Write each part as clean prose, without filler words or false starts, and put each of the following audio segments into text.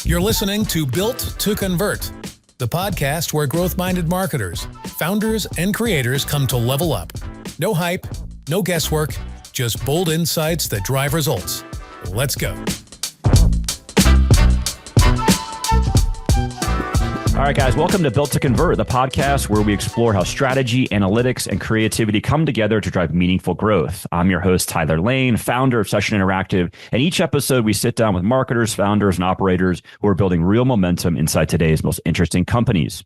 You're listening to Built to Convert, the podcast where growth-minded marketers, founders, and creators come to level up. No hype, no guesswork, just bold insights that drive results. Let's go. All right, guys, welcome to Built to Convert, the podcast where we explore how strategy, analytics, and creativity come together to drive meaningful growth. I'm your host, Tyler Lane, founder of Session Interactive, and each episode we sit down with marketers, founders, and operators who are building real momentum inside today's most interesting companies.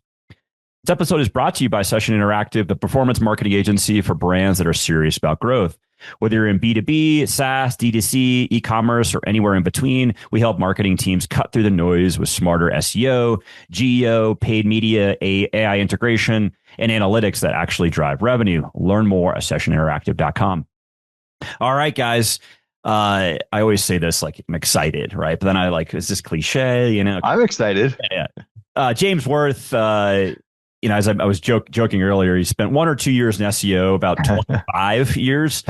This episode is brought to you by Session Interactive, the performance marketing agency for brands that are serious about growth. Whether you're in B2B, SaaS, D2C, e-commerce, or anywhere in between, we help marketing teams cut through the noise with smarter SEO, GEO, paid media, AI integration, and analytics that actually drive revenue. Learn more at sessioninteractive.com. All right, guys. I always say this, like, I'm excited, right? But then I is this cliche, you know? I'm excited. Yeah. James Wirth, as I was joking earlier, he spent 1 or 2 years in SEO, about 25 years,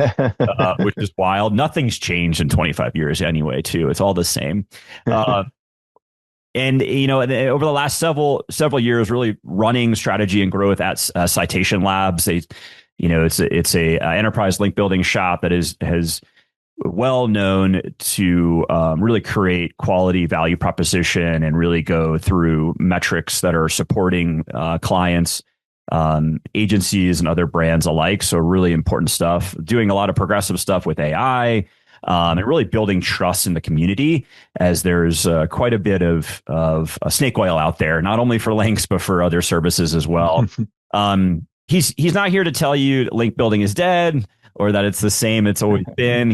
which is wild. Nothing's changed in 25 years anyway, too. It's all the same. And over the last several years, really running strategy and growth at Citation Labs. It's a enterprise link building shop that has well known to really create quality value proposition and really go through metrics that are supporting clients, agencies, and other brands alike. So really important stuff. Doing a lot of progressive stuff with AI and really building trust in the community, as there's quite a bit of snake oil out there, not only for links but for other services as well. He's not here to tell you link building is dead, or that it's the same it's always been.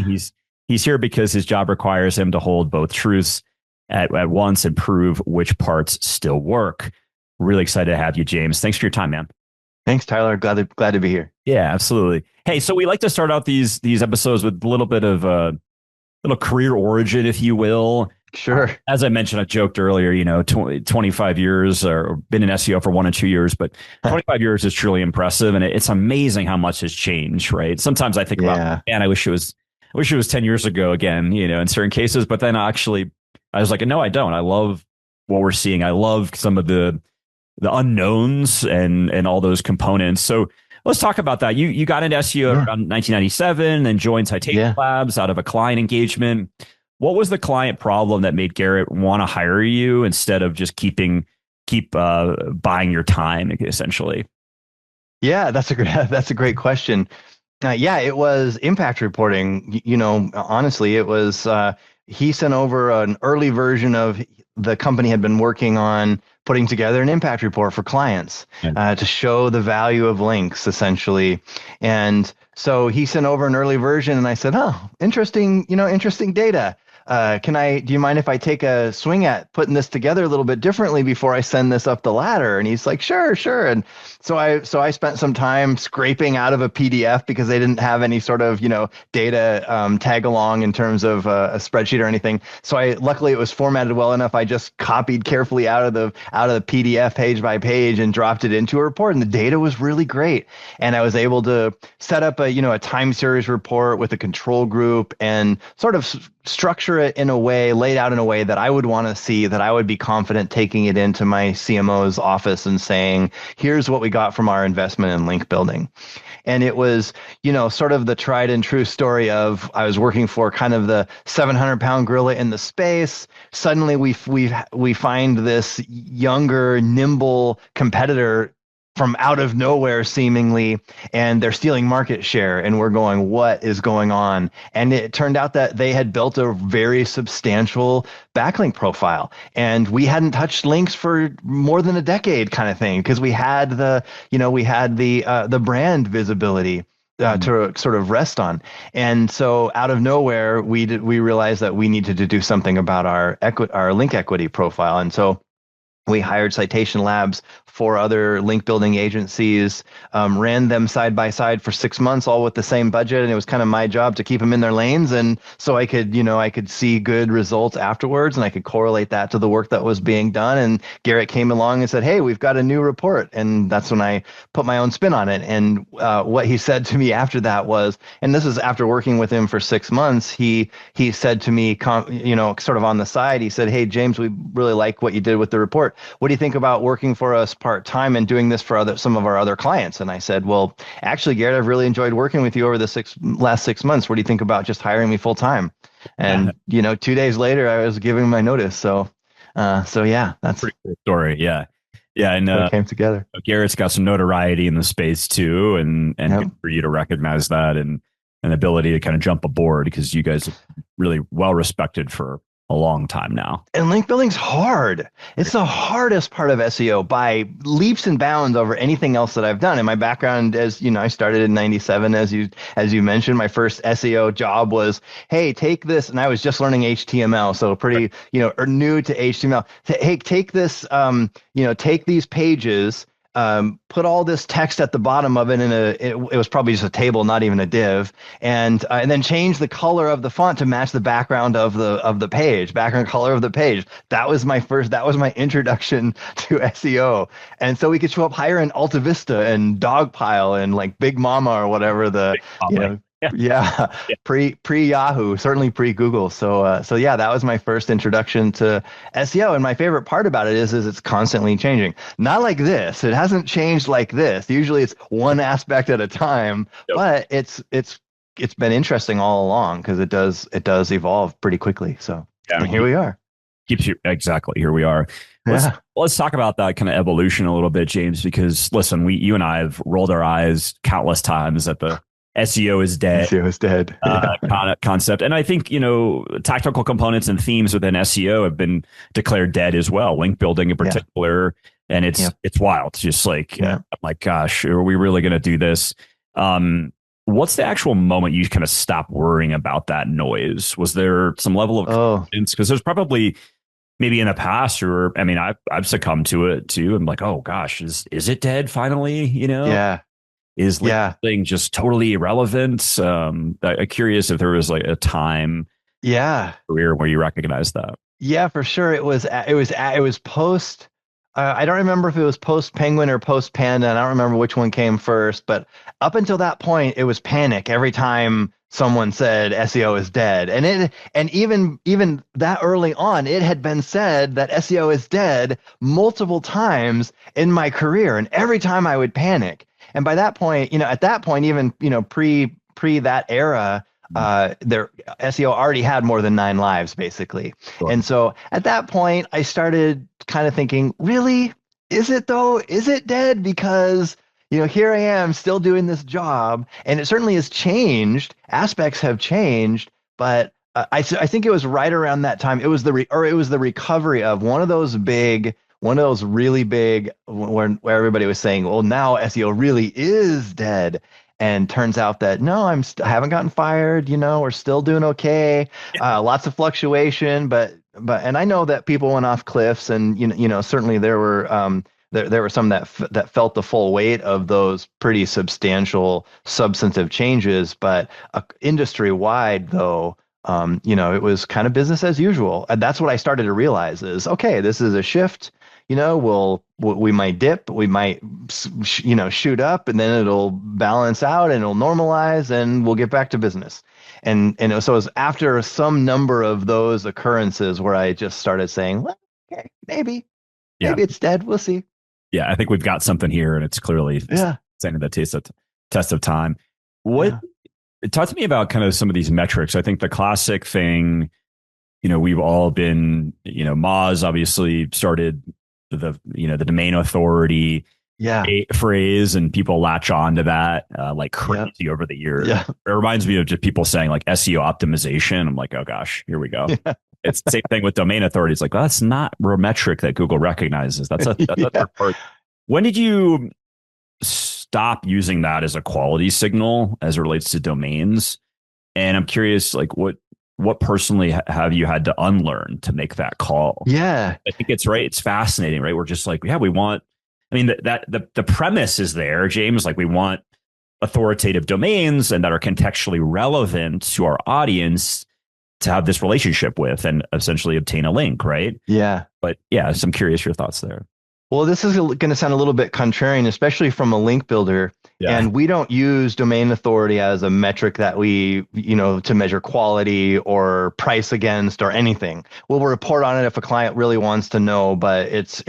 He's here because his job requires him to hold both truths at once and prove which parts still work. Really excited to have you, James. Thanks for your time, man. Thanks, Tyler. Glad to be here. Yeah, absolutely. Hey, so we like to start out these episodes with a little bit of a little career origin, if you will. Sure. As I mentioned, I joked earlier, 25 years, or been in SEO for 1 or 2 years, but 25 years is truly impressive. And it's amazing how much has changed, right? Sometimes I think about, man, I wish it was 10 years ago again, in certain cases. But then actually, I was like, no, I don't. I love what we're seeing. I love some of the unknowns and all those components. So let's talk about that. You got into SEO around 1997 and joined Citation Labs out of a client engagement. What was the client problem that made Garrett want to hire you instead of just keep buying your time, essentially? Yeah, that's a great question. It was impact reporting. Honestly, it was he sent over an early version of the company had been working on putting together an impact report for clients to show the value of links, essentially. And so he sent over an early version, and I said, "Oh, interesting data. Do you mind if I take a swing at putting this together a little bit differently before I send this up the ladder?" And he's like, sure. And so I spent some time scraping out of a PDF because they didn't have any sort of, data tag along in terms of a spreadsheet or anything. So luckily it was formatted well enough. I just copied carefully out of the PDF page by page and dropped it into a report. And the data was really great. And I was able to set up a time series report with a control group and sort of structure it laid out in a way that I would want to see, that I would be confident taking it into my CMO's office and saying, here's what we got from our investment in link building. And it was, sort of the tried and true story of, I was working for kind of the 700-pound gorilla in the space. Suddenly we find this younger, nimble competitor from out of nowhere, seemingly, and they're stealing market share. And we're going, what is going on? And it turned out that they had built a very substantial backlink profile, and we hadn't touched links for more than a decade, kind of thing, because we had the brand visibility to sort of rest on. And so out of nowhere, we realized that we needed to do something about our link equity profile. And so We hired Citation Labs, 4 other link building agencies, ran them side by side for 6 months, all with the same budget. And it was kind of my job to keep them in their lanes. And so I could see good results afterwards, and I could correlate that to the work that was being done. And Garrett came along and said, "Hey, we've got a new report." And that's when I put my own spin on it. And what he said to me after that was, and this is after working with him for 6 months, he said to me, sort of on the side, he said, "Hey, James, we really like what you did with the report. What do you think about working for us part-time and doing this for some of our other clients?" And I said, "Well, actually, Garrett, I've really enjoyed working with you over the last 6 months. What do you think about just hiring me full-time?" And 2 days later, I was giving my notice. So yeah, that's pretty cool story. Yeah. And it came together. Garrett's got some notoriety in the space too, and good for you to recognize that and an ability to kind of jump aboard, because you guys are really well respected for a long time now. And link building's hard. It's the hardest part of SEO by leaps and bounds over anything else that I've done. In my background, as I started in '97, as you mentioned. My first SEO job was, "Hey, take this," and I was just learning HTML, so pretty, or new to HTML. "Hey, take this, take these pages, put all this text at the bottom of it it was probably just a table, not even a div, and then change the color of the font to match the background of the page, background color of the page." That was my introduction to SEO. And so we could show up higher in Alta Vista and Dogpile and like Big Mama or whatever pre Yahoo, certainly pre Google. So yeah, that was my first introduction to SEO. And my favorite part about it is it's constantly changing. Not like this. It hasn't changed like this. Usually it's one aspect at a time, but it's been interesting all along, because it does evolve pretty quickly. So here we are. Exactly. Here we are. Let's talk about that kind of evolution a little bit, James, because listen, you and I have rolled our eyes countless times at the SEO is dead. SEO is dead. Concept. And I think, tactical components and themes within SEO have been declared dead as well. Link building in particular. And it's wild. It's just like, I'm like, gosh, are we really going to do this? What's the actual moment you kind of stopped worrying about that noise? Was there some level of confidence? Because there's probably maybe in the past, or I've succumbed to it too. I'm like, oh gosh, is it dead finally? Yeah. Is thing just totally irrelevant? I'm curious if there was like a time, career where you recognized that. Yeah, for sure. It was post. I don't remember if it was post Penguin or post Panda. And I don't remember which one came first. But up until that point, it was panic every time someone said SEO is dead. And even that early on, it had been said that SEO is dead multiple times in my career, and every time I would panic. And by that point, even pre that era, their SEO already had more than 9 lives, basically. Sure. And so at that point, I started kind of thinking, really, is it though? Is it dead? Because here I am still doing this job, and it certainly has changed. Aspects have changed, but I think it was right around that time. It was the recovery of one of those really big, where everybody was saying, well, now SEO really is dead. And turns out that no, I haven't gotten fired. We're still doing okay. Lots of fluctuation, but and I know that people went off cliffs, and certainly there were some that felt the full weight of those pretty substantial substantive changes. But industry wide, though, it was kind of business as usual. And that's what I started to realize is, okay, this is a shift. We might dip, we might, shoot up, and then it'll balance out and it'll normalize, and we'll get back to business. And so it was after some number of those occurrences where I just started saying, well, okay, maybe it's dead. We'll see. Yeah, I think we've got something here, and it's clearly standing the test of time. Talk to me about kind of some of these metrics. I think the classic thing, we've all been, Moz obviously started the domain authority phrase, and people latch on to that like crazy over the years. It reminds me of just people saying like SEO optimization. I'm like, oh gosh, here we go. It's the same thing with domain authority. It's like, well, that's not a metric that Google recognizes. That's a third part. When did you stop using that as a quality signal as it relates to domains? And I'm curious, like, what what personally have you had to unlearn to make that call? Yeah. I think it's right. It's fascinating, right? We're just like, yeah, we want, I mean, the premise is there, James, like we want authoritative domains and that are contextually relevant to our audience to have this relationship with and essentially obtain a link, right? Yeah. But yeah, so I'm curious your thoughts there. Well, this is going to sound a little bit contrarian, especially from a link builder. Yeah. And we don't use domain authority as a metric that we, to measure quality or price against or anything. We'll report on it if a client really wants to know, but it's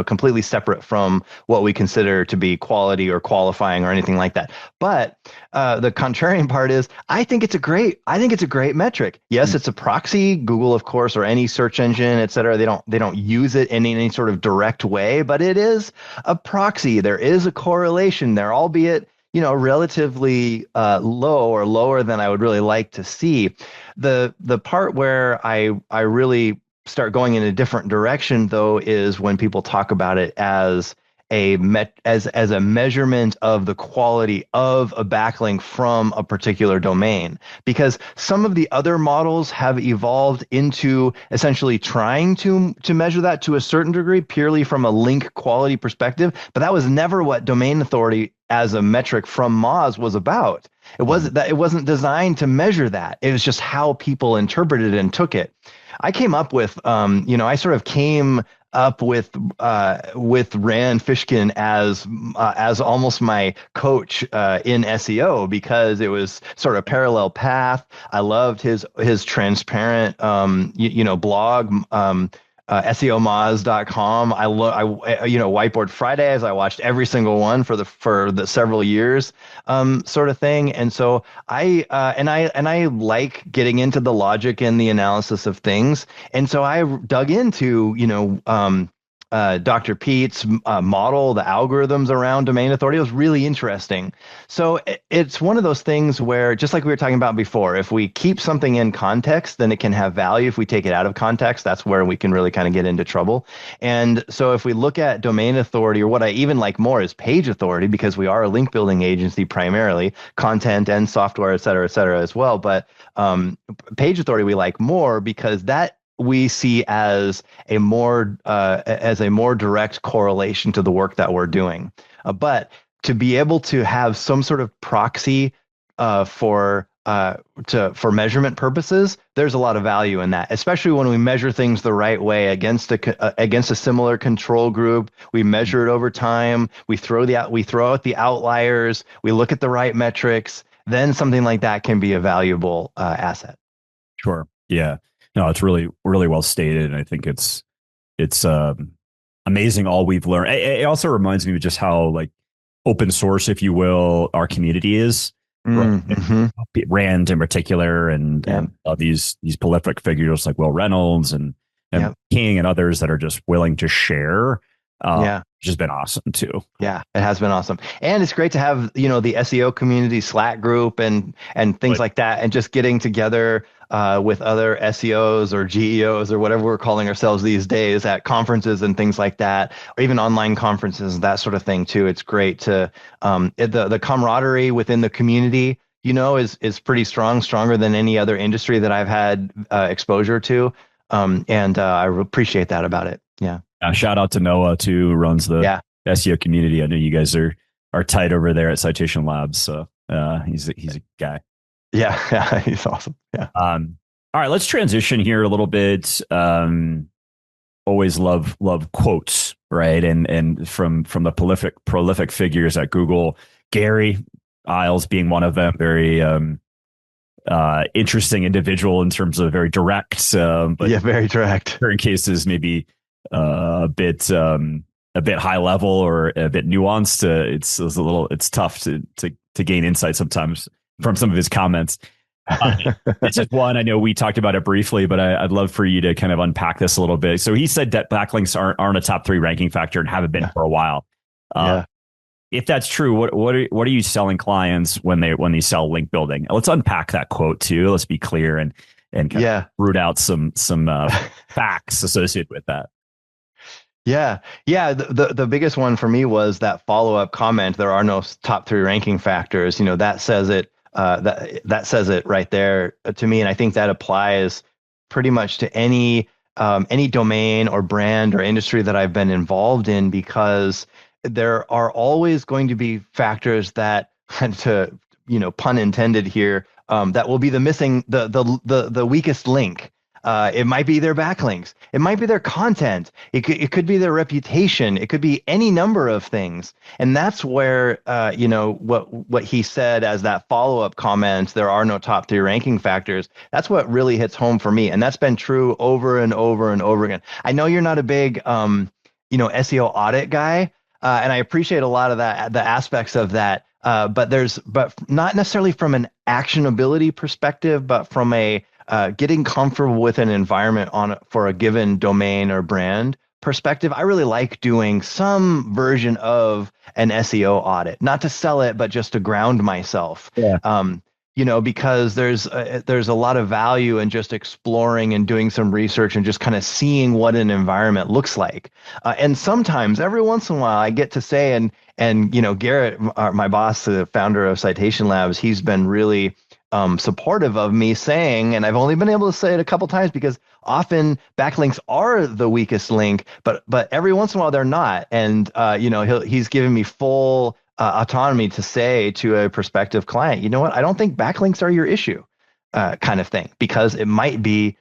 completely separate from what we consider to be quality or qualifying or anything like that. But the contrarian part is, I think it's a great metric. Yes, it's a proxy. Google, of course, or any search engine, et cetera, they don't use it in any sort of direct way, but it is a proxy. There is a correlation there, albeit relatively low or lower than I would really like to see. The part where I really start going in a different direction, though, is when people talk about it as a measurement of the quality of a backlink from a particular domain, because some of the other models have evolved into essentially trying to measure that to a certain degree purely from a link quality perspective, but that was never what domain authority as a metric from Moz was about. It wasn't designed to measure that. It was just how people interpreted it and took it. I came up with I sort of came up with Rand Fishkin as almost my coach in SEO, because it was sort of parallel path. I loved his transparent blog, SEOmoz.com. I Whiteboard Fridays. I watched every single one for the several years, sort of thing. And so I like getting into the logic and the analysis of things. And so I dug into, Dr. Pete's model, the algorithms around domain authority. Was really interesting. So it's one of those things where, just like we were talking about before, if we keep something in context, then it can have value. If we take it out of context, that's where we can really kind of get into trouble. And so if we look at domain authority, or what I even like more is page authority, because we are a link building agency primarily, content and software, et cetera, as well. But page authority we like more, because that we see as a more direct correlation to the work that we're doing. But to be able to have some sort of proxy for measurement purposes, there's a lot of value in that, especially when we measure things the right way against a similar control group. We measure it over time. We throw out the outliers. We look at the right metrics. Then something like that can be a valuable asset. Sure. Yeah. No, it's really, really well stated. And I think it's amazing all we've learned. It also reminds me of just how, like, open source, if you will, our community is. Mm-hmm. Rand in particular, and these prolific figures like Will Reynolds and King and others that are just willing to share. Which has been awesome too. Yeah, it has been awesome. And it's great to have, the SEO community Slack group and things like that, and just getting together with other SEOs or GEOs or whatever we're calling ourselves these days at conferences and things like that, or even online conferences, that sort of thing too. It's great to the camaraderie within the community, is pretty stronger than any other industry that I've had exposure to. And I appreciate that about it. Yeah. Shout out to Noah too, who runs the SEO community. I know you guys are tight over there at Citation Labs. So he's a guy. Yeah, he's awesome. Yeah. All right, let's transition here a little bit. Always love quotes, right? And from the prolific figures at Google, Gary Isles being one of them, very interesting individual in terms of very direct. But very direct. In cases maybe a bit high level or a bit nuanced. It's tough to gain insight sometimes from some of his comments. It's just one. I know we talked about it briefly, but I'd love for you to kind of unpack this a little bit. So he said that backlinks aren't a top 3 ranking factor and haven't been for a while. If that's true, what are you selling clients when they sell link building? Let's unpack that quote too. Let's be clear and kind of root out some facts associated with that. Yeah. The biggest one for me was that follow-up comment. There are no top 3 ranking factors. That says it that says it right there to me. And I think that applies pretty much to any domain or brand or industry that I've been involved in, because there are always going to be factors that, to pun intended here, that will be the weakest link. It might be their backlinks. It might be their content. It could be their reputation. It could be any number of things. And that's where, what he said as that follow-up comment, there are no top 3 ranking factors. That's what really hits home for me. And that's been true over and over and over again. I know you're not a big, SEO audit guy. And I appreciate a lot of the aspects of that. But not necessarily from an actionability perspective, but from a getting comfortable with an environment for a given domain or brand perspective. I really like doing some version of an SEO audit, not to sell it, but just to ground myself. Yeah. Because there's a lot of value in just exploring and doing some research and just kind of seeing what an environment looks like. And sometimes, every once in a while, I get to say, and Garrett, my boss, the founder of Citation Labs, he's been really supportive of me saying, and I've only been able to say it a couple times because often backlinks are the weakest link, but every once in a while they're not. And he's given me full autonomy to say to a prospective client, you know what, I don't think backlinks are your issue, kind of thing, because it might be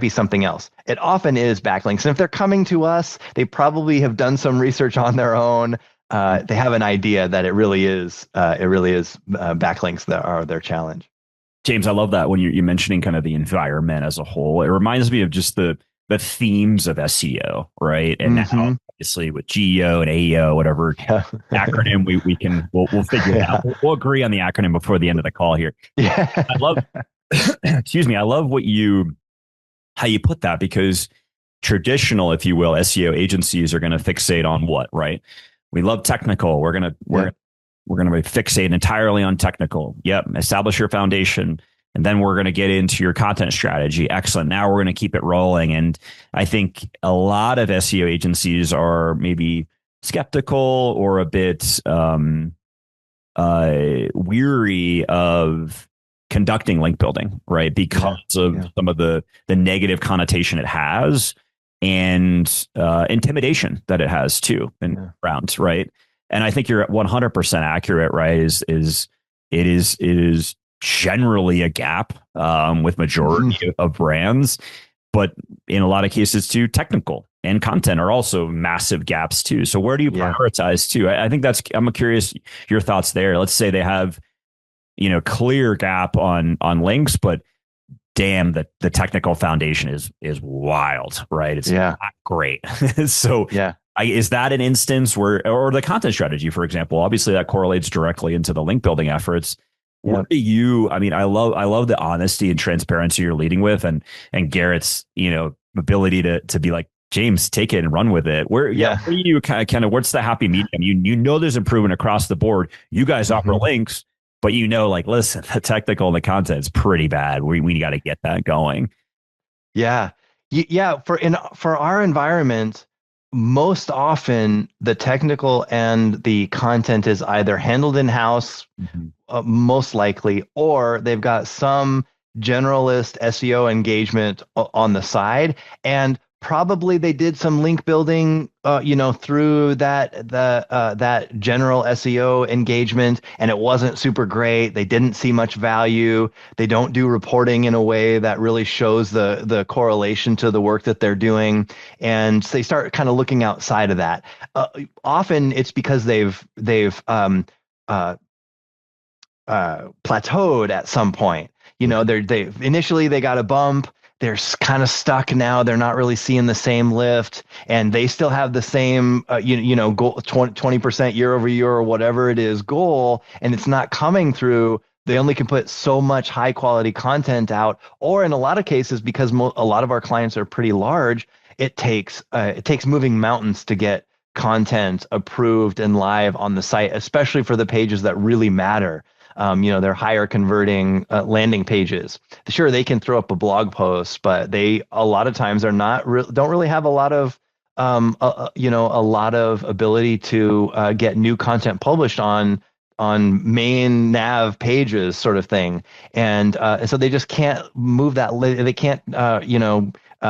something else. It often is backlinks. And if they're coming to us, they probably have done some research on their own. They have an idea that it really is backlinks that are their challenge. James, I love that when you're mentioning kind of the environment as a whole. It reminds me of just the themes of SEO, right? And now, obviously, with GEO and AEO, whatever acronym we'll figure it out. We'll agree on the acronym before the end of the call here. Yeah, I love. Excuse me. I love how you put that, because traditional, if you will, SEO agencies are going to fixate on what, right? We love technical. We're going to be fixated entirely on technical. Yep. Establish your foundation. And then we're going to get into your content strategy. Excellent. Now we're going to keep it rolling. And I think a lot of SEO agencies are maybe skeptical or a bit weary of conducting link building, right? Because of some of the negative connotation it has, and intimidation that it has too, in rounds, right? And I think you're 100% accurate, right? It is generally a gap with majority of brands, but in a lot of cases too, technical and content are also massive gaps too. So where do you prioritize too? I think I'm curious your thoughts there. Let's say they have, clear gap on links, but damn, the technical foundation is wild, right? It's not great. So is that an instance where, or the content strategy, for example, obviously that correlates directly into the link building efforts. What do you, I love the honesty and transparency you're leading with, and Garrett's, ability to be like, James, take it and run with it. Where do you kind of, what's the happy medium? There's improvement across the board. You guys offer links, but like, listen, the technical and the content is pretty bad. We got to get that going. Yeah. For our environment, most often the technical and the content is either handled in-house, most likely, or they've got some generalist SEO engagement on the side, and probably they did some link building, through that general SEO engagement, and it wasn't super great. They didn't see much value. They don't do reporting in a way that really shows the correlation to the work that they're doing, and so they start kind of looking outside of that. Often it's because they've plateaued at some point. They initially got a bump. They're kind of stuck now. They're not really seeing the same lift, and they still have the same, goal, 20% year over year or whatever it is goal, and it's not coming through. They only can put so much high quality content out, or in a lot of cases, because a lot of our clients are pretty large, it takes moving mountains to get content approved and live on the site, especially for the pages that really matter. They're higher converting landing pages. Sure, they can throw up a blog post, but they a lot of times are don't really have a lot of ability to get new content published on main nav pages, sort of thing, and so they just can't move that. They can't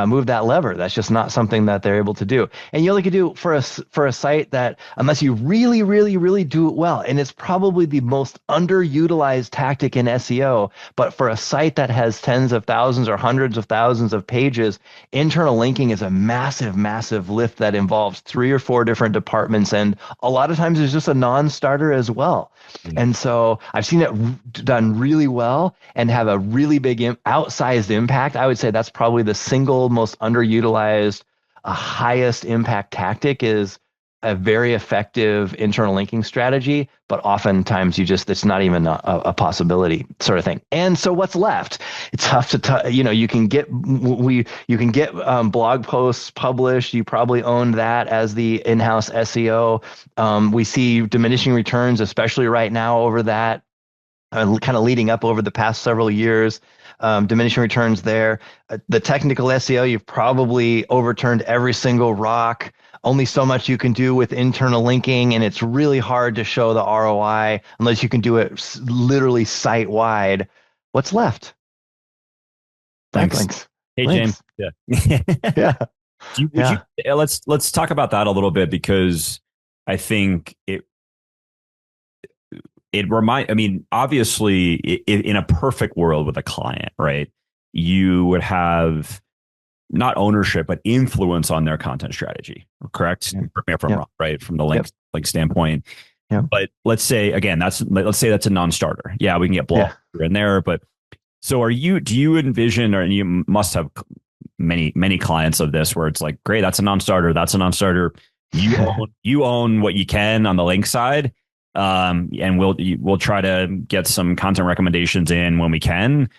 move that lever. That's just not something that they're able to do. And you only can do for a site that, unless you really, really, really do it well, and it's probably the most underutilized tactic in SEO, but for a site that has tens of thousands or hundreds of thousands of pages, internal linking is a massive, massive lift that involves 3 or 4 different departments. And a lot of times it's just a non-starter as well. And so I've seen it done really well and have a really big outsized impact. I would say that's probably the single most underutilized, highest impact tactic, is a very effective internal linking strategy, but oftentimes it's not even a possibility, sort of thing. And so what's left? It's tough to, you can get blog posts published. You probably own that as the in-house SEO. We see diminishing returns, especially right now, over that, kind of leading up over the past several years. Diminishing returns there. The technical SEO, you've probably overturned every single rock. Only so much you can do with internal linking, and it's really hard to show the ROI unless you can do it literally site-wide. What's left? Backlinks. Hey, Links. James. Yeah. Yeah. Let's talk about that a little bit, because I think obviously in a perfect world with a client, right, you would have not ownership, but influence on their content strategy, correct? Yeah. Correct me if I'm wrong, right? From the link standpoint. Yeah. But let's say that's a non-starter. Yeah, we can get blocked in there, but so do you envision, or you must have many clients of this where it's like, great, that's a non-starter. You own what you can on the link side. And we'll try to get some content recommendations in when we can.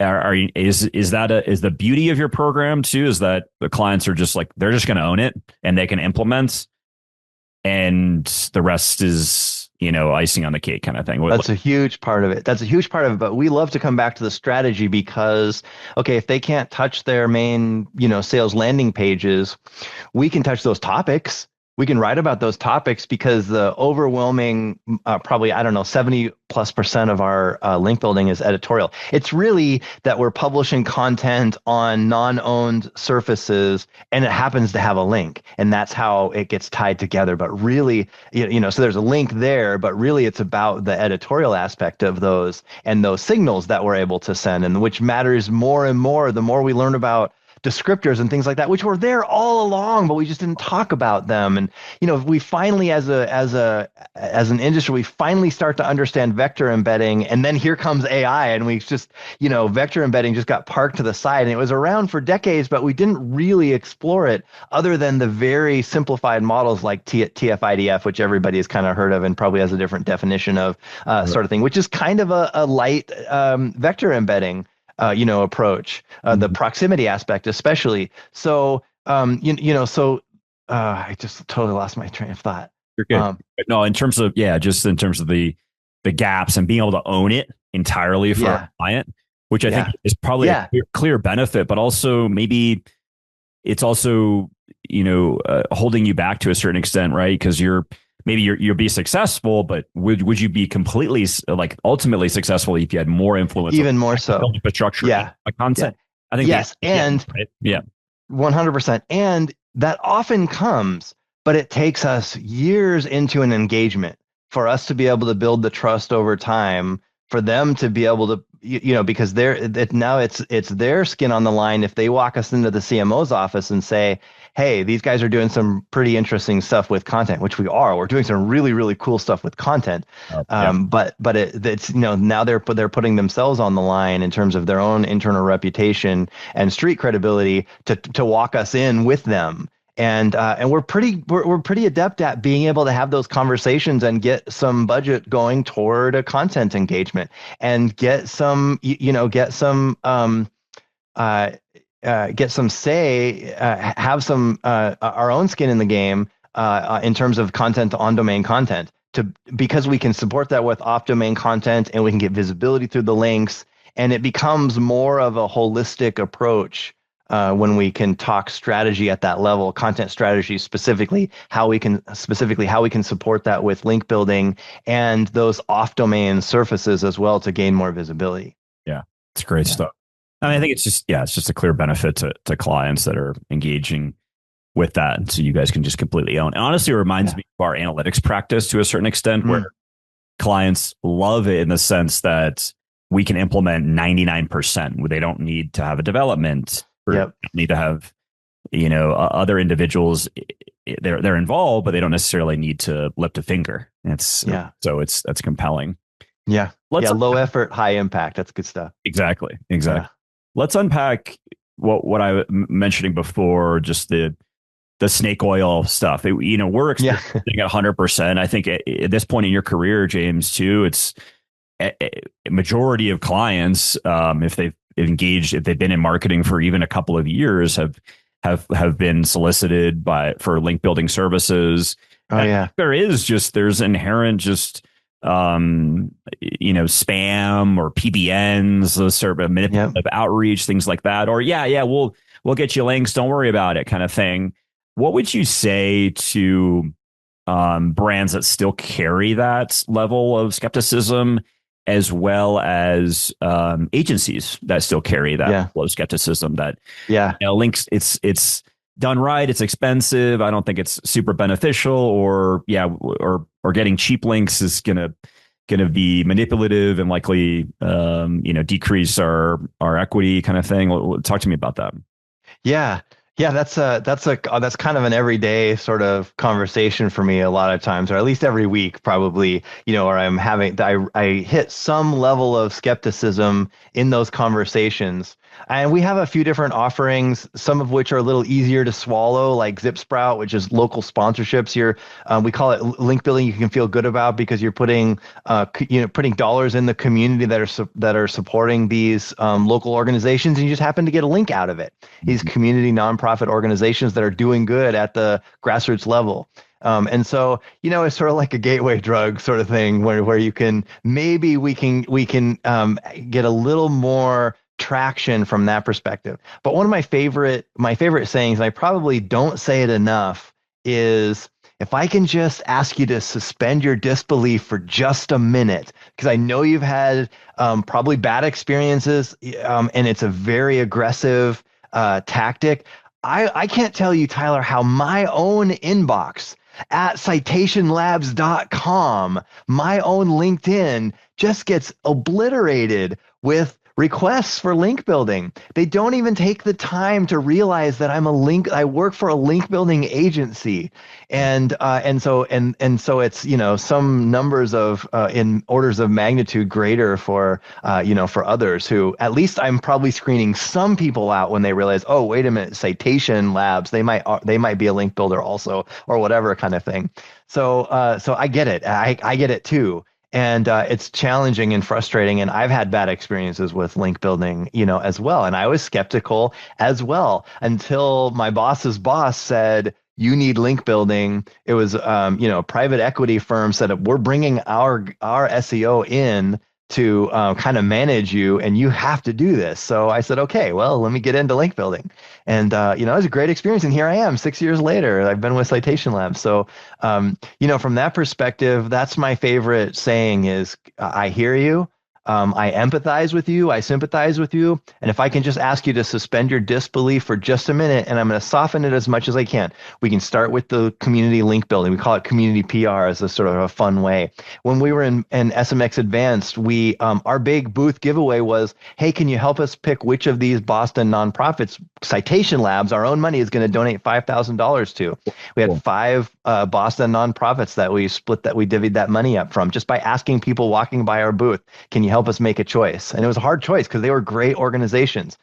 Is the beauty of your program too, is that the clients are just like, they're just going to own it and they can implement, and the rest is, icing on the cake kind of thing? That's a huge part of it. But we love to come back to the strategy, because, okay, if they can't touch their main, sales landing pages, we can touch those topics. We can write about those topics, because the overwhelming, probably, 70+% of our link building is editorial. It's really that we're publishing content on non-owned surfaces, and it happens to have a link, and that's how it gets tied together. But really, so there's a link there, but really it's about the editorial aspect of those and those signals that we're able to send, and which matters more and more the more we learn about descriptors and things like that, which were there all along, but we just didn't talk about them. And we finally, as an industry, we finally start to understand vector embedding, and then here comes AI, and we just, vector embedding just got parked to the side, and it was around for decades, but we didn't really explore it, other than the very simplified models like TF-IDF, which everybody has kind of heard of and probably has a different definition of, sort of thing, which is kind of a light vector embedding approach, the proximity aspect especially. So, I just totally lost my train of thought. You're good. No, in terms of the gaps and being able to own it entirely for a client, which I think is probably a clear benefit, but also maybe it's also, holding you back to a certain extent, right? Because you'll be successful, but would you be completely, ultimately successful if you had more influence? Even more so. Infrastructure, content. I think yes, and 100%. And that often comes, but it takes us years into an engagement for us to be able to build the trust over time, for them to be able to, because now it's their skin on the line if they walk us into the CMO's office and say, hey, these guys are doing some pretty interesting stuff with content, which we are. We're doing some really, really cool stuff with content. But it's, now they're putting themselves on the line in terms of their own internal reputation and street credibility to walk us in with them. And we're pretty adept at being able to have those conversations and get some budget going toward a content engagement, and get some say, have some our own skin in the game in terms of content on domain content, because we can support that with off domain content, and we can get visibility through the links, and it becomes more of a holistic approach when we can talk strategy at that level, content strategy specifically, how we can support that with link building and those off-domain surfaces as well to gain more visibility. Yeah, it's great stuff. I mean, I think it's just a clear benefit to clients that are engaging with that. And so you guys can just completely own. And honestly, it reminds me of our analytics practice to a certain extent, where clients love it in the sense that we can implement 99%, where they don't need to have a development or need to have, other individuals. They're involved, but they don't necessarily need to lift a finger. So that's compelling. Yeah. Low effort, high impact. That's good stuff. Exactly. Yeah. Let's unpack what I was mentioning before, just the snake oil stuff. We're experiencing at 100%. I think at this point in your career, James, too, it's a majority of clients, if they've been in marketing for even a couple of years, have been solicited for link building services. There's inherent spam or PBNs, those sort of manipulative outreach, things like that. Or we'll get you links, don't worry about it, kind of thing. What would you say to brands that still carry that level of skepticism, as well as agencies that still carry that level of skepticism? That links, it's done right, it's expensive, I don't think it's super beneficial, or getting cheap links is gonna be manipulative and likely decrease our equity, kind of thing. Talk to me about that. Yeah, that's kind of an everyday sort of conversation for me a lot of times, or at least every week probably, or I hit some level of skepticism in those conversations. And we have a few different offerings, some of which are a little easier to swallow, like ZipSprout, which is local sponsorships. We call it link building you can feel good about, because you're putting dollars in the community that are supporting these local organizations, and you just happen to get a link out of it. These community nonprofit organizations that are doing good at the grassroots level. And so, it's sort of like a gateway drug sort of thing where we can get a little more traction from that perspective. But one of my favorite sayings, and I probably don't say it enough, is if I can just ask you to suspend your disbelief for just a minute, because I know you've had probably bad experiences, and it's a very aggressive tactic. I can't tell you, Tyler, how my own inbox at citationlabs.com, my own LinkedIn, just gets obliterated with requests for link building. They don't even take the time to realize that I work for a link building agency. And so it's, some numbers of, in orders of magnitude greater for others who, at least I'm probably screening some people out when they realize, oh, wait a minute, Citation Labs, they might be a link builder also, or whatever kind of thing. So I get it. I get it too. And it's challenging and frustrating. And I've had bad experiences with link building, as well. And I was skeptical as well until my boss's boss said, you need link building. It was, a private equity firm said, we're bringing our SEO in to kind of manage you, and you have to do this. So I said, okay, well, let me get into link building. And, it was a great experience. And here I am 6 years later. I've been with Citation Labs. So, from that perspective, that's my favorite saying is, I hear you. I empathize with you. I sympathize with you. And if I can just ask you to suspend your disbelief for just a minute, and I'm going to soften it as much as I can. We can start with the community link building. We call it community PR as a sort of a fun way. When we were in SMX Advanced, our big booth giveaway was, hey, can you help us pick which of these Boston nonprofits, Citation Labs, our own money, is going to donate $5,000 to? We had 5 Boston nonprofits that we divvied that money up from, just by asking people walking by our booth, can you help us make a choice? And it was a hard choice because they were great organizations.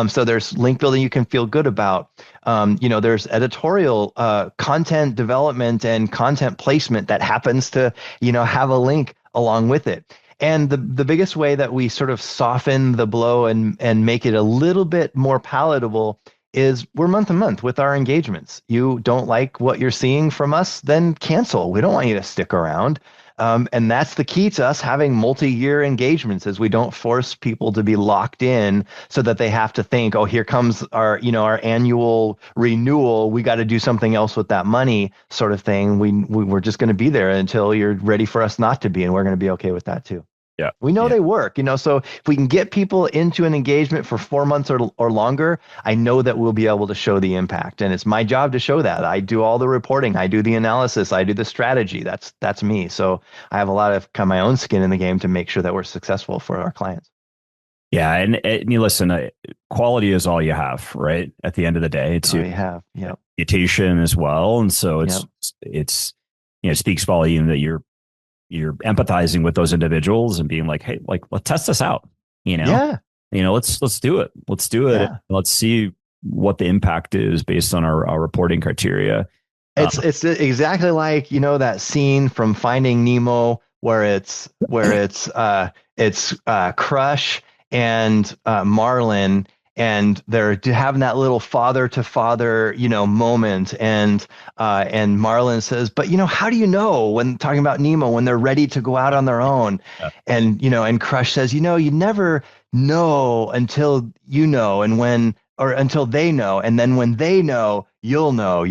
So there's link building you can feel good about. There's editorial content development and content placement that happens to, have a link along with it. And the biggest way that we sort of soften the blow and make it a little bit more palatable is we're month to month with our engagements. You don't like what you're seeing from us, then cancel. We don't want you to stick around. And that's the key to us having multi-year engagements, is we don't force people to be locked in so that they have to think, oh, here comes our, our annual renewal. We got to do something else with that money, sort of thing. We're just going to be there until you're ready for us not to be, and we're going to be okay with that too. Yeah. We know they work, so if we can get people into an engagement for 4 months or longer, I know that we'll be able to show the impact. And it's my job to show that. I do all the reporting, I do the analysis, I do the strategy. That's me. So I have a lot of kind of my own skin in the game to make sure that we're successful for our clients. Yeah. And listen, quality is all you have, right? At the end of the day, it's all you have. Yeah. Reputation as well. And so it's it speaks volume that you're empathizing with those individuals and being like, hey, like, let's test this out, Yeah. Let's do it. Let's do it. Yeah. Let's see what the impact is based on our reporting criteria. It's exactly like, that scene from Finding Nemo where it's Crush and Marlin, and they're having that little father to father, moment. And Marlin says, but, how do you know, when talking about Nemo, when they're ready to go out on their own? Yeah. And, and Crush says, you never know until you know, or until they know. And then when they know, you'll know,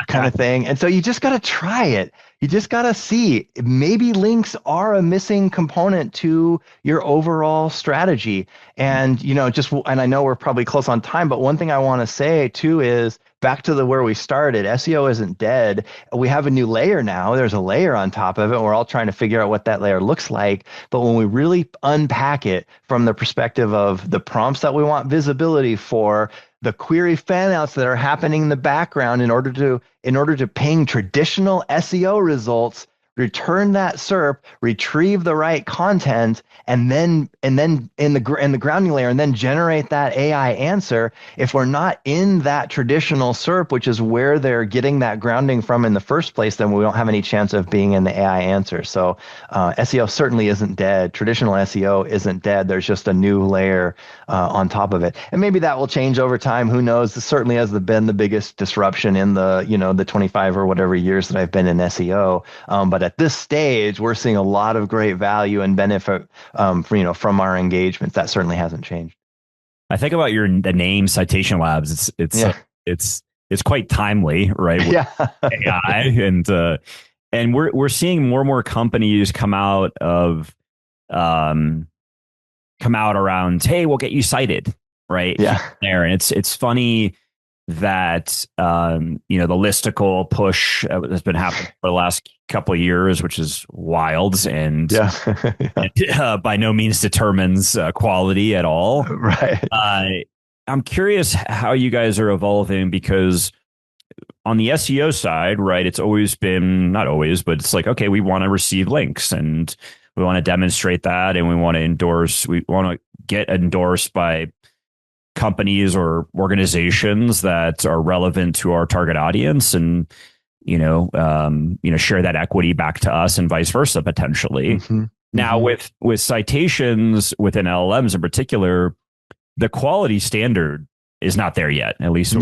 kind of thing. And so you just got to try it. You just got to see, maybe links are a missing component to your overall strategy. And, and I know we're probably close on time, but one thing I want to say too is, back to where we started, SEO isn't dead. We have a new layer now. There's a layer on top of it. We're all trying to figure out what that layer looks like. But when we really unpack it from the perspective of the prompts that we want visibility for, the query fanouts that are happening in the background in order to ping traditional SEO results, return that SERP, retrieve the right content, and then in the grounding layer, and then generate that AI answer. If we're not in that traditional SERP, which is where they're getting that grounding from in the first place, then we don't have any chance of being in the AI answer. So SEO certainly isn't dead. Traditional SEO isn't dead. There's just a new layer on top of it, and maybe that will change over time. Who knows? This certainly has been the biggest disruption in the 25 or whatever years that I've been in SEO. But at this stage, we're seeing a lot of great value and benefit from our engagements. That certainly hasn't changed. I think about the name Citation Labs. It's quite timely, right? With yeah. AI and we're seeing more and more companies come out around, hey, we'll get you cited, right? Yeah. There, and it's funny that the listicle push has been happening for the last couple of years, which is wild, and by no means determines quality at all. Right. I'm curious how you guys are evolving, because on the SEO side, right, it's always been, not always, but it's like, okay, we want to receive links and we want to demonstrate that, and we want to get endorsed by companies or organizations that are relevant to our target audience, and share that equity back to us, and vice versa potentially. Mm-hmm. Now with citations within LLMs in particular, the quality standard is not there yet, at least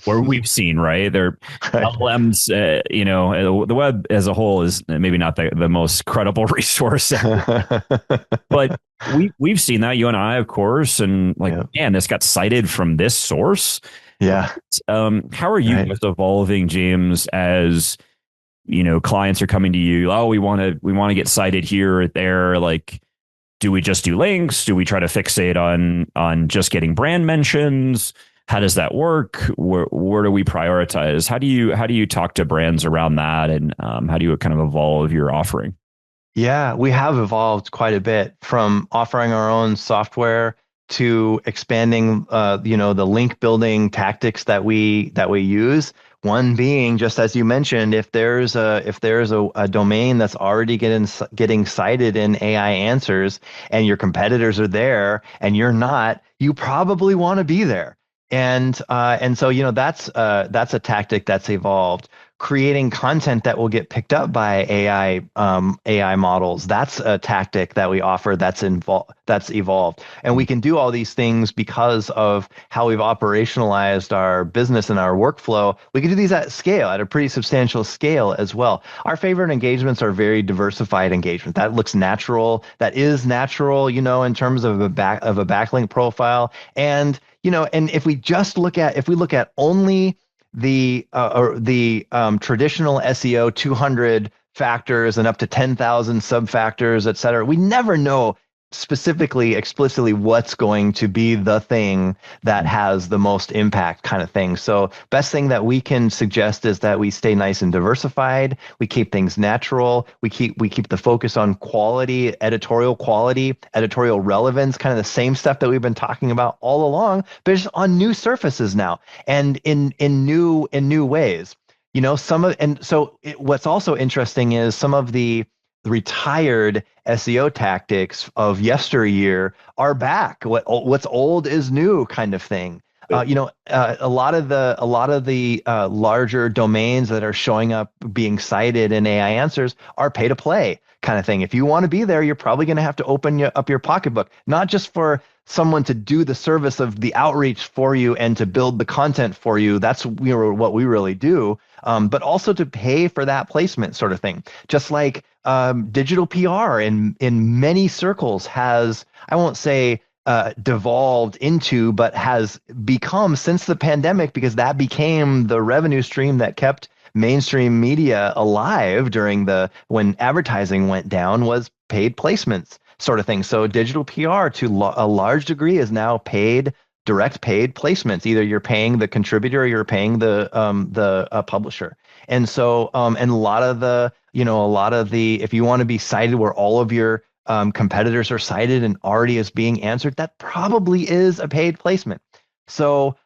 where we've seen, right? They're right. LLMs, the web as a whole is maybe not the most credible resource, but we've seen that, you and I, of course, and man, this got cited from this source. Yeah. How are you guys evolving, James, as clients are coming to you? Oh, we want to get cited here or there. Like, do we just do links? Do we try to fixate on just getting brand mentions? How does that work? Where do we prioritize? How do you talk to brands around that? And how do you kind of evolve your offering? Yeah, we have evolved quite a bit, from offering our own software to expanding, the link building tactics that we use. One being, just as you mentioned, if there's a domain that's already getting cited in AI answers, and your competitors are there and you're not, you probably want to be there. And so that's a tactic that's evolved. creating content that will get picked up by AI models. That's a tactic that we offer that's evolved. And we can do all these things because of how we've operationalized our business and our workflow. We can do these at scale, at a pretty substantial scale as well. Our favorite engagements are very diversified engagement. That looks natural. That is natural, in terms of a backlink profile. And, and if we look at only the traditional SEO 200 factors and up to 10,000 sub factors, et cetera, we never know specifically, explicitly what's going to be the thing that has the most impact, kind of thing. So best thing that we can suggest is that we stay nice and diversified. We keep things natural. We keep the focus on quality, editorial relevance, kind of the same stuff that we've been talking about all along, but just on new surfaces now and in new ways. What's also interesting is some of the retired SEO tactics of yesteryear are back. What's old is new, kind of thing. A lot of the larger domains that are showing up being cited in AI answers are pay to play, kind of thing. If you want to be there, you're probably going to have to open up your pocketbook, not just for someone to do the service of the outreach for you and to build the content for you. That's what we really do, but also to pay for that placement, sort of thing. Just like digital PR in many circles has, I won't say devolved into, but has become since the pandemic, because that became the revenue stream that kept mainstream media alive when advertising went down, was paid placements, sort of thing. So digital PR to a large degree is now direct paid placements. Either you're paying the contributor or you're paying the publisher. And so and a lot of the if you want to be cited where all of your competitors are cited and already is being answered, that probably is a paid placement. So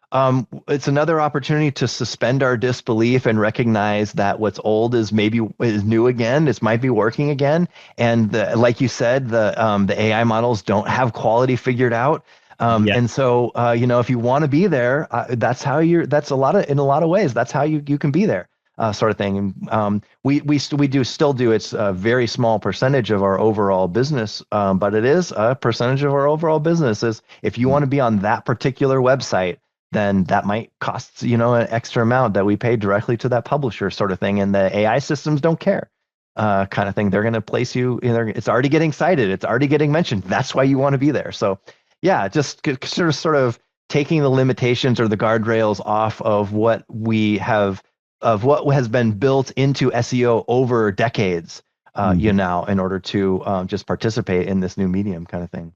it's another opportunity to suspend our disbelief and recognize that what's old is new again. It might be working again. And like you said, the AI models don't have quality figured out. And so, if you want to be there, in a lot of ways, that's how you can be there, sort of thing. And we still do. It's a very small percentage of our overall business, but it is a percentage of our overall business. Is if you want to be on that particular website, then that might cost, an extra amount that we pay directly to that publisher, sort of thing. And the AI systems don't care, kind of thing. They're going to place you in there. It's already getting cited. It's already getting mentioned. That's why you want to be there. So yeah, just sort of taking the limitations or the guardrails off of what has been built into SEO over decades, now, in order to just participate in this new medium, kind of thing.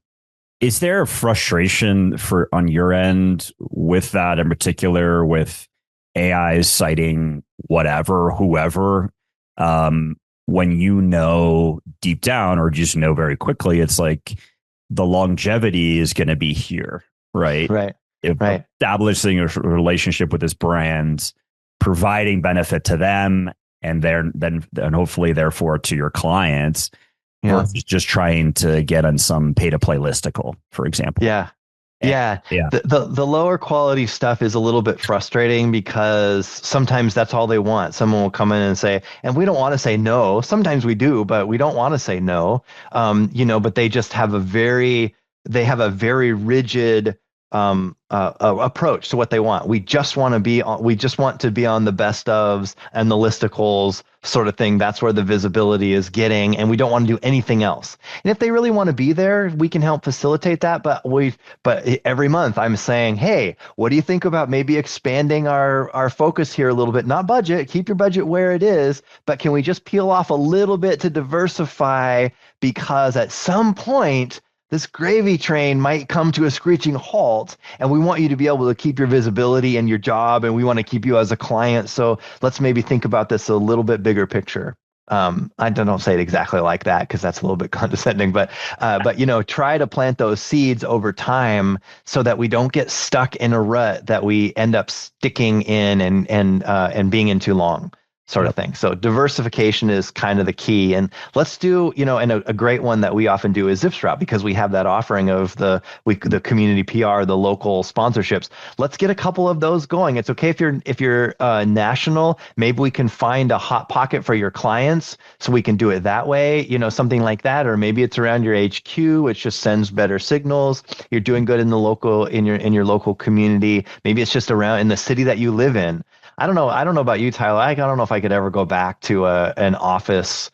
Is there a frustration on your end with that, in particular with AI citing whoever, when deep down, or just know very quickly, it's like the longevity is going to be here, right? Right. Establishing a relationship with this brand, providing benefit to them, and then hopefully therefore to your clients. Versus just trying to get on some pay-to-play listicle, for example. Yeah. The lower quality stuff is a little bit frustrating because sometimes that's all they want. Someone will come in and say, and we don't want to say no. Sometimes we do, but we don't want to say no. But they just have a very rigid approach to what they want. We just want to be on the best ofs and the listicles, sort of thing. That's where the visibility is getting, and we don't want to do anything else. And if they really want to be there, we can help facilitate that. But every month I'm saying, hey, what do you think about maybe expanding our focus here a little bit? Not budget, keep your budget where it is, but can we just peel off a little bit to diversify? Because at some point, this gravy train might come to a screeching halt, and we want you to be able to keep your visibility and your job, and we want to keep you as a client. So let's maybe think about this a little bit bigger picture. I don't say it exactly like that because that's a little bit condescending, but try to plant those seeds over time so that we don't get stuck in a rut that we end up sticking in and being in too long. sort of thing. So diversification is kind of the key. And let's do, and a great one that we often do is ZipSprout, because we have that offering of the community PR, the local sponsorships. Let's get a couple of those going. It's okay if you're national. Maybe we can find a hot pocket for your clients so we can do it that way, something like that. Or maybe it's around your HQ, which just sends better signals. You're doing good in the local, in your local community. Maybe it's just around in the city that you live in. I don't know about you, Tyler. I don't know if I could ever go back to an office,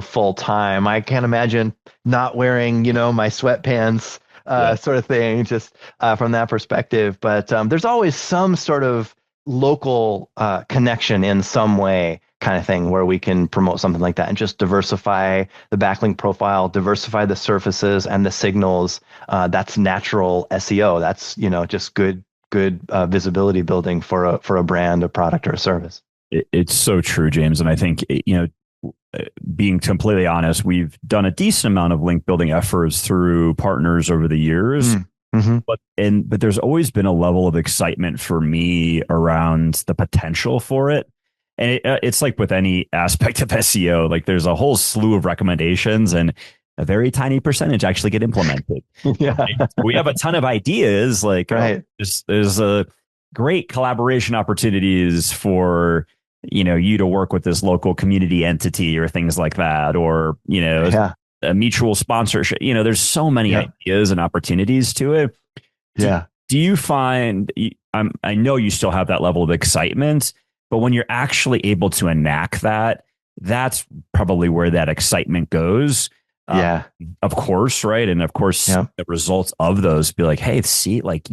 full time. I can't imagine not wearing, my sweatpants, sort of thing, just from that perspective. But there's always some sort of local connection in some way, kind of thing, where we can promote something like that and just diversify the backlink profile, diversify the surfaces and the signals. That's natural SEO. That's, just good visibility building for a brand, a product, or a service. It's so true, James. And I think, being completely honest, we've done a decent amount of link building efforts through partners over the years. Mm-hmm. But there's always been a level of excitement for me around the potential for it. And it's like with any aspect of SEO, like there's a whole slew of recommendations and a very tiny percentage actually get implemented. Yeah. Right? We have a ton of ideas, like right. There's a great collaboration opportunities for, you to work with this local community entity or things like that, or, a mutual sponsorship. There's so many ideas and opportunities to it. Do you find, I know you still have that level of excitement, but when you're actually able to enact that, that's probably where that excitement goes. Of course. Right. And of course, the results of those be like, hey, see, like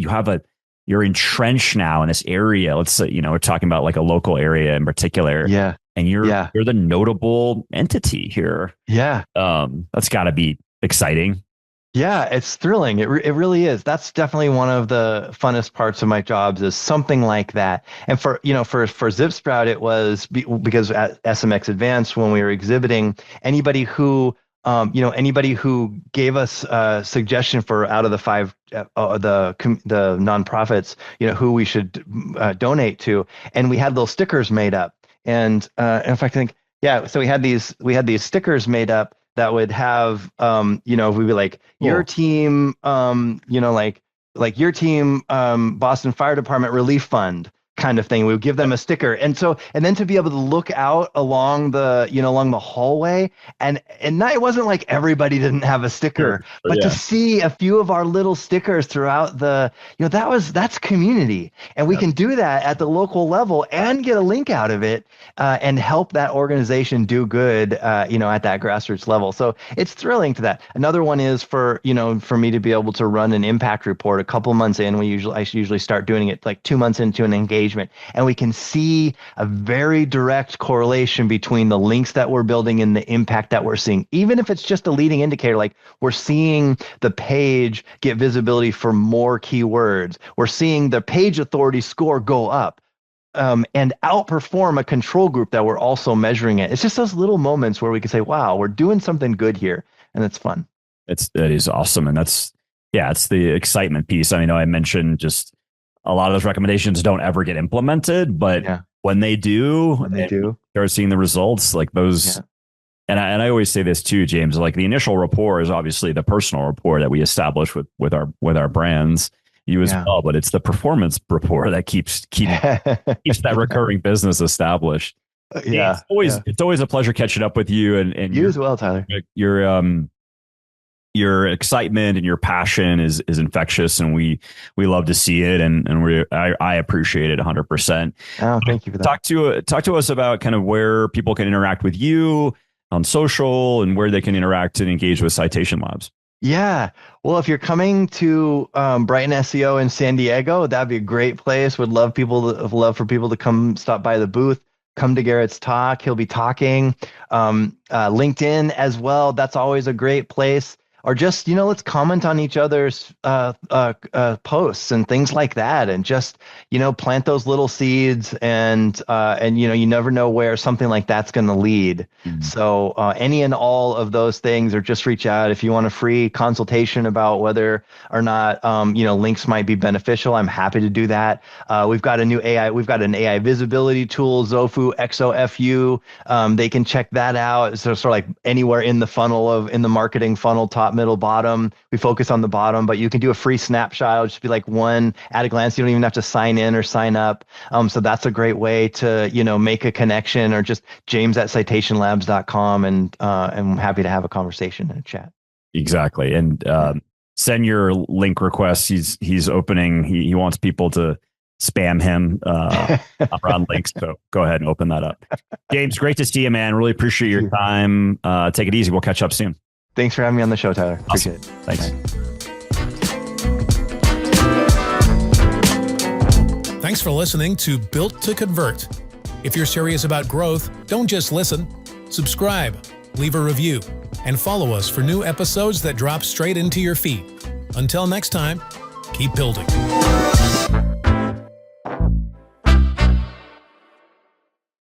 you're entrenched now in this area. Let's say, we're talking about like a local area in particular. Yeah. And you're the notable entity here. Yeah. That's gotta be exciting. Yeah, it's thrilling. It really is. That's definitely one of the funnest parts of my jobs, is something like that. And for ZipSprout, it was because at SMX Advanced, when we were exhibiting, anybody who gave us a suggestion for out of the 5, the nonprofits, who we should donate to, and we had little stickers made up. And in fact, I think, so we had these stickers made up that would have, we'd be like, your team, like your team, Boston Fire Department Relief Fund, kind of thing. We would give them a sticker. And then to be able to look out along the hallway, and not, it wasn't like everybody didn't have a sticker, but to see a few of our little stickers throughout that's community. And we can do that at the local level and get a link out of it, and help that organization do good, at that grassroots level. So it's thrilling to that. Another one is for me to be able to run an impact report a couple months in. I usually start doing it like 2 months into an engagement. And we can see a very direct correlation between the links that we're building and the impact that we're seeing. Even if it's just a leading indicator, like we're seeing the page get visibility for more keywords. We're seeing the page authority score go up, and outperform a control group that we're also measuring it. It's just those little moments where we can say, wow, we're doing something good here. And it's fun. That is awesome. And it's the excitement piece. I know I mentioned just a lot of those recommendations don't ever get implemented, but when they do, start seeing the results, like those. And I always say this too, James, like the initial rapport is obviously the personal rapport that we establish with our brands, you as well, but it's the performance rapport that keeps that recurring business established. It's always a pleasure catching up with you, and you as well, Tyler. Your excitement and your passion is infectious, and we love to see it, and I appreciate it 100%. Oh, thank you for that. Talk to us about kind of where people can interact with you on social, and where they can interact and engage with Citation Labs. Yeah. Well, if you're coming to Brighton SEO in San Diego, that'd be a great place. Would love for people to come stop by the booth. Come to Garrett's talk. He'll be talking. LinkedIn as well. That's always a great place. or just, let's comment on each other's posts and things like that, and just, plant those little seeds, and you never know where something like that's going to lead. So any and all of those things, or just reach out if you want a free consultation about whether or not links might be beneficial. I'm happy to do that. We've got an AI visibility tool, Zofu XOFU. They can check that out. So sort of like anywhere in the marketing funnel, top, middle, bottom. We focus on the bottom, but you can do a free snapshot. It'll just be like one at a glance. You don't even have to sign in or sign up. So that's a great way to, make a connection, or just james@citationlabs.com, and I'm happy to have a conversation and a chat. Exactly. And send your link requests. He's opening. He wants people to spam him around links. So go ahead and open that up. James, great to see you, man. Really appreciate your time. Take it easy. We'll catch up soon. Thanks for having me on the show, Tyler. Awesome. Appreciate it. Thanks. Thanks for listening to Built to Convert. If you're serious about growth, don't just listen. Subscribe, leave a review, and follow us for new episodes that drop straight into your feed. Until next time, keep building.